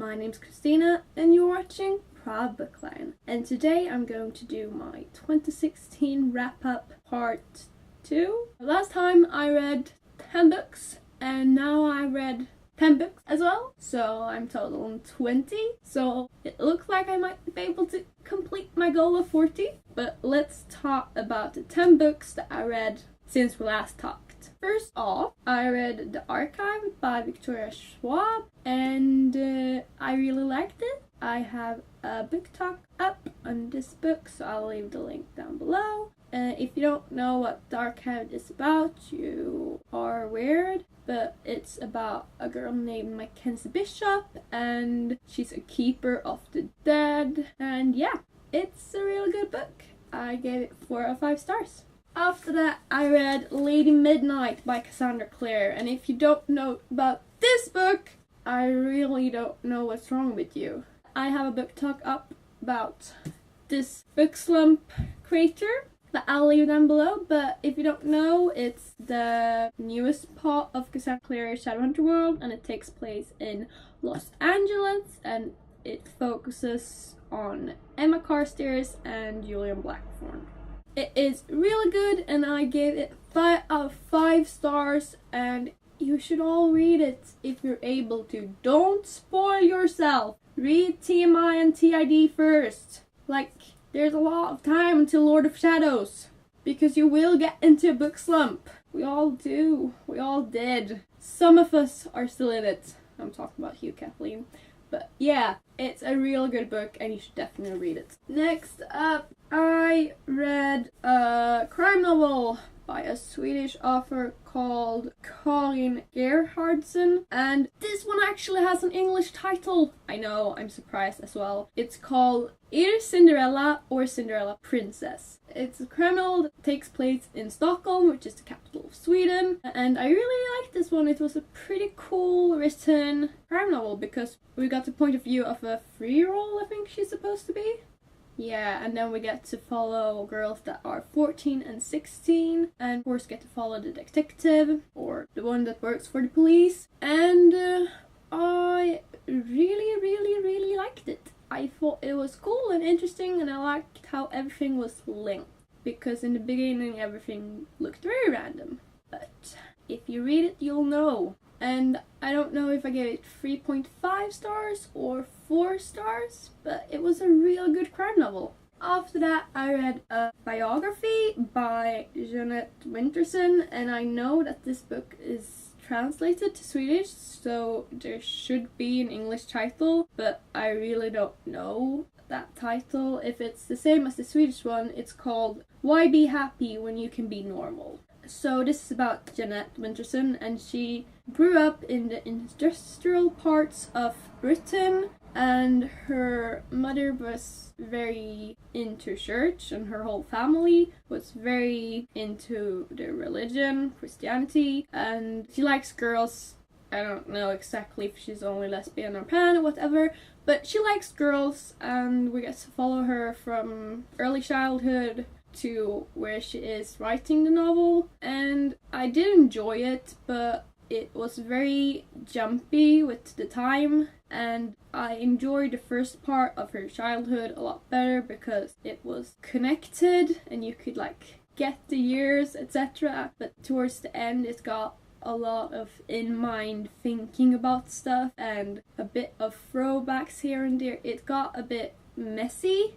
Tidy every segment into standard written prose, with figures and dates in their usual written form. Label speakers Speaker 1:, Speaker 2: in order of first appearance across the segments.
Speaker 1: My name's Christina and you're watching Proud Bookline. And today I'm going to do my 2016 wrap-up part 2. Last time I read 10 books and now I read 10 books as well. So I'm total on 20. So it looks like I might be able to complete my goal of 40. But let's talk about the 10 books that I read since we last talked. First off, I read The Archive by Victoria Schwab and I really liked it. I have a book talk up on this book, so I'll leave the link down below. If you don't know what The Archive is about, you are weird, but it's about a girl named Mackenzie Bishop and she's a keeper of the dead. And yeah, it's a really good book. I gave it 4 out of 5 stars. After that, I read Lady Midnight by Cassandra Clare, and if you don't know about this book, I really don't know what's wrong with you. I have a book talk up about this book slump creator that I'll leave down below, but if you don't know, it's the newest part of Cassandra Clare's Shadowhunter world, and it takes place in Los Angeles, and it focuses on Emma Carstairs and Julian Blackthorne. It is really good and I gave it 5 out of 5 stars, and you should all read it if you're able to. Don't spoil yourself. Read TMI and TID first. Like, there's a lot of time until Lord of Shadows, because you will get into a book slump. We all do. We all did. Some of us are still in it. I'm talking about Hugh Kathleen. But yeah, it's a real good book and you should definitely read it. Next up, I read a crime novel by a Swedish author called Karin Gerhardsson, and this one actually has an English title. I know, I'm surprised as well. It's called either Cinderella or Cinderella Princess. It's a crime novel that takes place in Stockholm, which is the capital of Sweden, and I really liked this one. It was a pretty cool written crime novel because we got the point of view of a 3-year-old, I think she's supposed to be. Yeah, and then we get to follow girls that are 14 and 16, and of course get to follow the detective, or the one that works for the police, and I really liked it. I thought it was cool and interesting, and I liked how everything was linked, because in the beginning everything looked very random, but if you read it you'll know. And I don't know if I gave it 3.5 stars or 4 stars, but it was a real good crime novel. After that, I read a biography by Jeanette Winterson, and I know that this book is translated to Swedish, so there should be an English title, but I really don't know that title. If it's the same as the Swedish one, it's called Why Be Happy When You Can Be Normal. So this is about Jeanette Winterson, and she grew up in the industrial parts of Britain, and her mother was very into church and her whole family was very into the religion, Christianity, and she likes girls. I don't know exactly if she's only lesbian or pan or whatever, but she likes girls, and we get to follow her from early childhood to where she is writing the novel, and I did enjoy it, but it was very jumpy with the time, and I enjoyed the first part of her childhood a lot better because it was connected and you could like get the years, etc. But towards the end it got a lot of in-mind thinking about stuff and a bit of throwbacks here and there. It got a bit messy.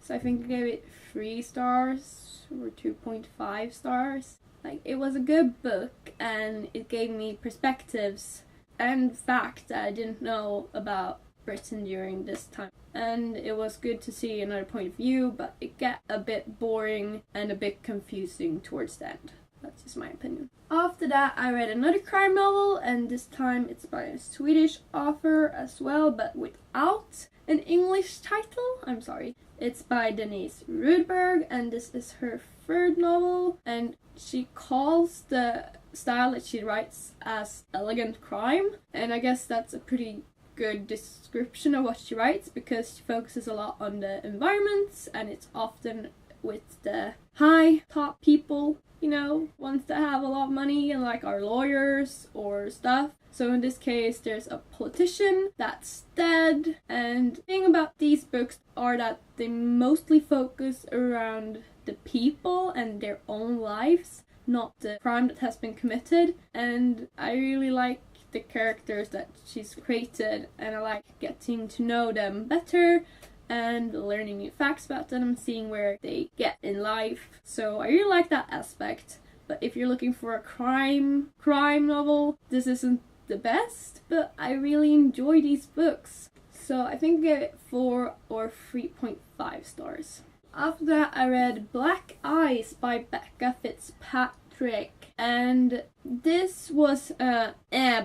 Speaker 1: So I think I gave it 3 stars or 2.5 stars. Like, it was a good book and it gave me perspectives and facts that I didn't know about Britain during this time. And it was good to see another point of view, but it got a bit boring and a bit confusing towards the end. That's just my opinion. After that, I read another crime novel, and this time it's by a Swedish author as well, but without an English title. I'm sorry. It's by Denise Rudberg, and this is her 3rd novel, and she calls the style that she writes as elegant crime, and I guess that's a pretty good description of what she writes because she focuses a lot on the environments, and it's often with the high top people, you know, ones that have a lot of money and like are lawyers or stuff. So in this case, there's a politician that's dead, and the thing about these books are that they mostly focus around the people and their own lives, not the crime that has been committed. And I really like the characters that she's created, and I like getting to know them better and learning new facts about them and seeing where they get in life. So I really like that aspect. But if you're looking for a crime novel, this isn't the best, but I really enjoy these books. So I think I gave it 4 or 3.5 stars. After that, I read Black Eyes by Becca Fitzpatrick, and this was a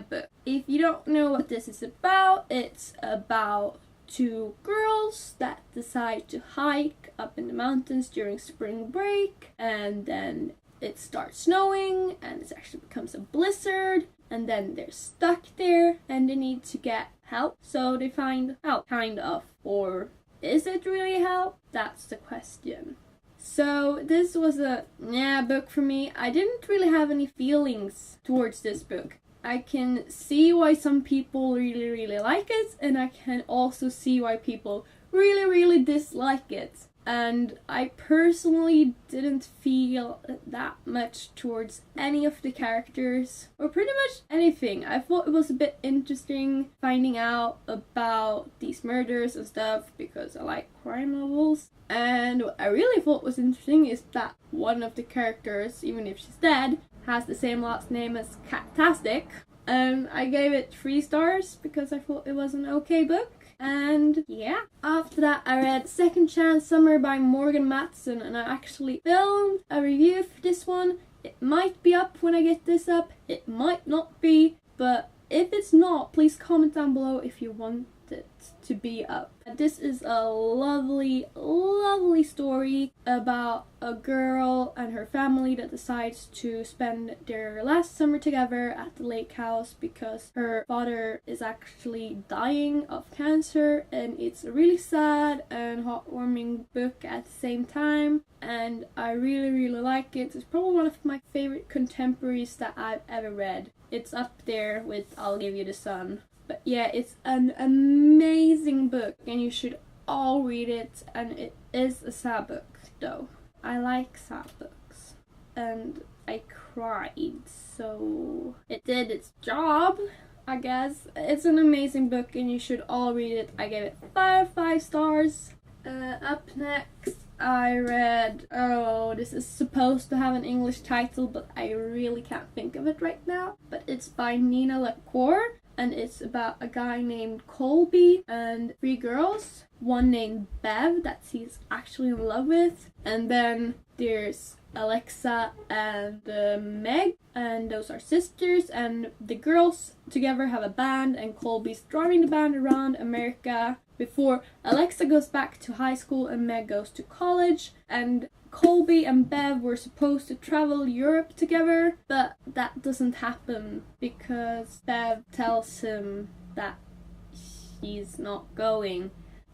Speaker 1: book. If you don't know what this is about, it's about 2 girls that decide to hike up in the mountains during spring break, and then it starts snowing and it actually becomes a blizzard, and then they're stuck there and they need to get help. So they find help, kind of. Or is it really help? That's the question. So this was a book for me. I didn't really have any feelings towards this book. I can see why some people really like it, and I can also see why people really dislike it. And I personally didn't feel that much towards any of the characters, or pretty much anything. I thought it was a bit interesting finding out about these murders and stuff, because I like crime novels. And what I really thought was interesting is that one of the characters, even if she's dead, has the same last name as Catastic. And I gave it 3 stars because I thought it was an okay book. And yeah, after that I read Second Chance Summer by Morgan Matson, and I actually filmed a review for this one. It might be up when I get this up, it might not be, but if it's not, please comment down below if you want it to be up. This is a lovely story about a girl and her family that decides to spend their last summer together at the lake house because her father is actually dying of cancer, and it's a really sad and heartwarming book at the same time, and I really like it. It's probably one of my favorite contemporaries that I've ever read. It's up there with I'll Give You the Sun. But yeah, it's an amazing book and you should all read it, and it is a sad book though. I like sad books and I cried, so it did its job, I guess. It's an amazing book and you should all read it. I gave it 5 stars. Up next I read, this is supposed to have an English title but I really can't think of it right now, but it's by Nina LaCour. And it's about a guy named Colby and 3 girls. One named Bev that he's actually in love with. And then there's Alexa and Meg, and those are sisters. And the girls together have a band, and Colby's driving the band around America before Alexa goes back to high school and Meg goes to college. And Colby and Bev were supposed to travel Europe together, but that doesn't happen because Bev tells him that she's not going.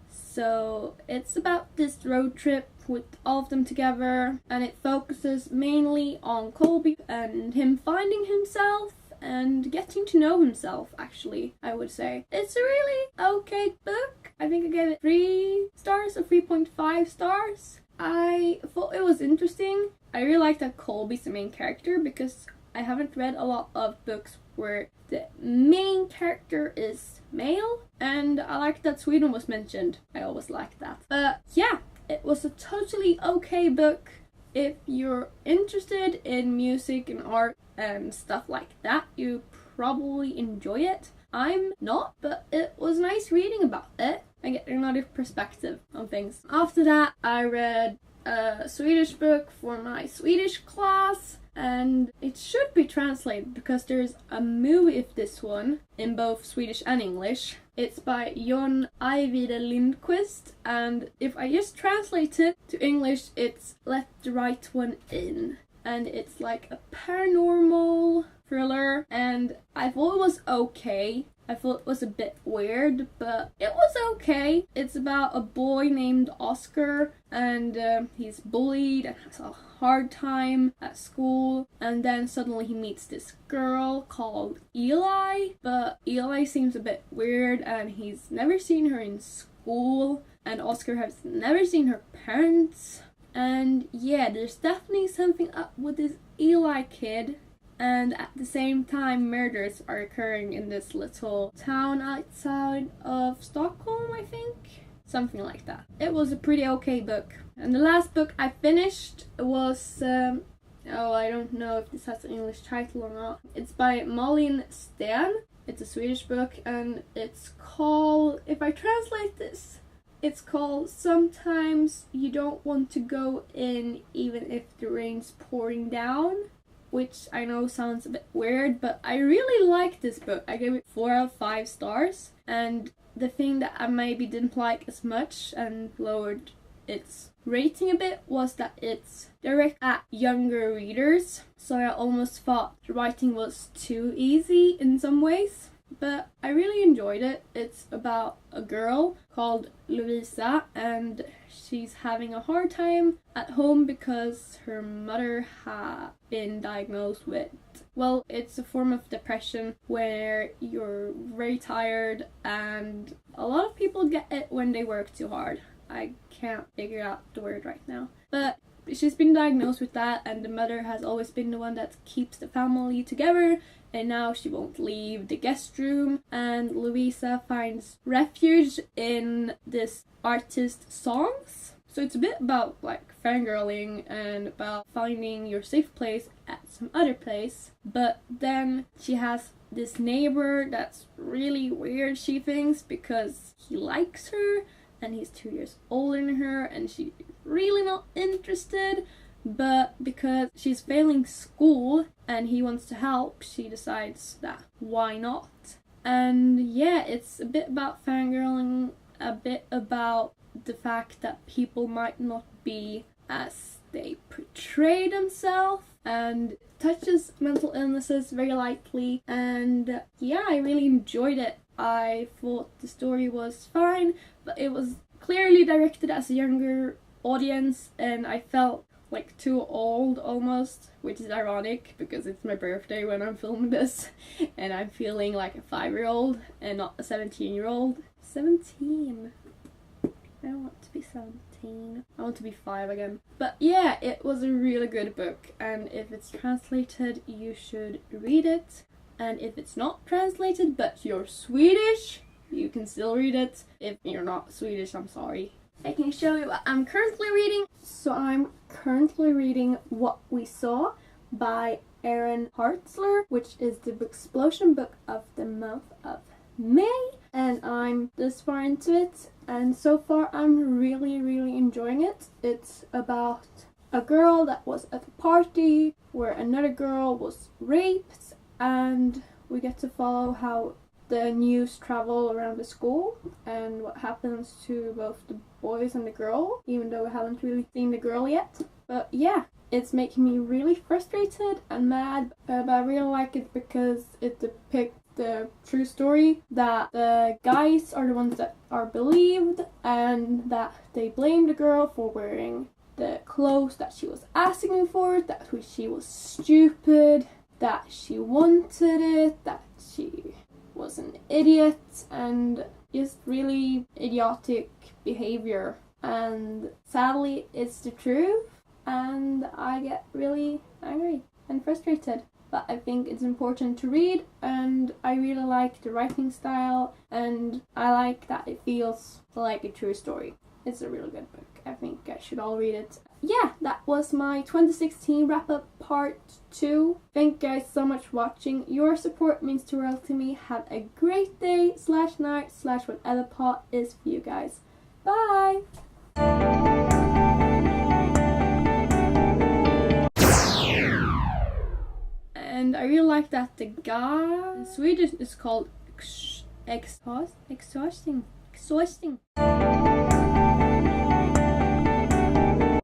Speaker 1: So it's about this road trip with all of them together, and it focuses mainly on Colby and him finding himself and getting to know himself, actually, I would say. It's a really okay book. I think I gave it 3 stars or 3.5 stars. I thought it was interesting. I really like that Colby's the main character because I haven't read a lot of books where the main character is male, and I like that Sweden was mentioned. I always like that. But yeah, it was a totally okay book. If you're interested in music and art and stuff like that, you probably enjoy it. I'm not, but it was nice reading about it. I get another perspective on things. After that, I read a Swedish book for my Swedish class, and it should be translated because there's a movie of this one in both Swedish and English. It's by John Ajvide Lindqvist, and if I just translate it to English, it's Let the Right One In. And it's like a paranormal thriller, and I I thought it was okay. I thought it was a bit weird, but it was okay. It's about a boy named Oscar, and he's bullied and has a hard time at school, and then suddenly he meets this girl called Eli, but Eli seems a bit weird and he's never seen her in school, and Oscar has never seen her parents. And yeah, there's definitely something up with this Eli kid. And at the same time, murders are occurring in this little town outside of Stockholm, I think. Something like that. It was a pretty okay book. And the last book I finished was, I don't know if this has an English title or not. It's by Malin Sten. It's a Swedish book, and it's called, if I translate this, it's called Sometimes You Don't Want to Go In Even If the Rain's Pouring Down. Which I know sounds a bit weird, but I really like this book. I gave it 4 out of 5 stars, and the thing that I maybe didn't like as much and lowered its rating a bit was that it's direct at younger readers, so I almost thought the writing was too easy in some ways. But I really enjoyed it. It's about a girl called Lovisa, and she's having a hard time at home because her mother has been diagnosed with, well, it's a form of depression where you're very tired, and a lot of people get it when they work too hard. I can't figure out the word right now. But she's been diagnosed with that, and the mother has always been the one that keeps the family together, and now she won't leave the guest room, and Louisa finds refuge in this artist's songs. So it's a bit about like fangirling and about finding your safe place at some other place. But then she has this neighbor that's really weird, she thinks, because he likes her and he's 2 years older than her, and she's really not interested. But because she's failing school and he wants to help, she decides that why not? And yeah, it's a bit about fangirling, a bit about the fact that people might not be as they portray themselves, and touches mental illnesses very lightly. And yeah, I really enjoyed it. I thought the story was fine, but it was clearly directed as a younger audience, and I felt like too old almost, which is ironic because it's my birthday when I'm filming this and I'm feeling like a 5-year-old and not a 17-year-old. 17. I don't want to be 17. I want to be 5 again. But yeah, it was a really good book, and if it's translated, you should read it. And if it's not translated but you're Swedish, you can still read it. If you're not Swedish, I'm sorry. I can show you what I'm currently reading. So I'm currently reading What We Saw by Erin Hartzler, which is the Booksplosion book of the month of May. And I'm this far into it, and so far I'm really enjoying it. It's about a girl that was at a party where another girl was raped, and we get to follow how the news travel around the school and what happens to both the boys and the girl, even though we haven't really seen the girl yet. But yeah, it's making me really frustrated and mad, but I really like it because it depicts the true story that the guys are the ones that are believed, and that they blame the girl for wearing the clothes that she was asking for, that she was stupid, that she wanted it, that she was an idiot, and just really idiotic behavior. And sadly, it's the truth, and I get really angry and frustrated. But I think it's important to read, and I really like the writing style, and I like that it feels like a true story. It's a really good book. I think I should all read it. Yeah, that was my 2016 wrap-up part 2. Thank you guys so much for watching. Your support means the world to me. Have a great day / night / whatever part is for you guys. Bye! And I really like that the guy in Swedish is called exhausting.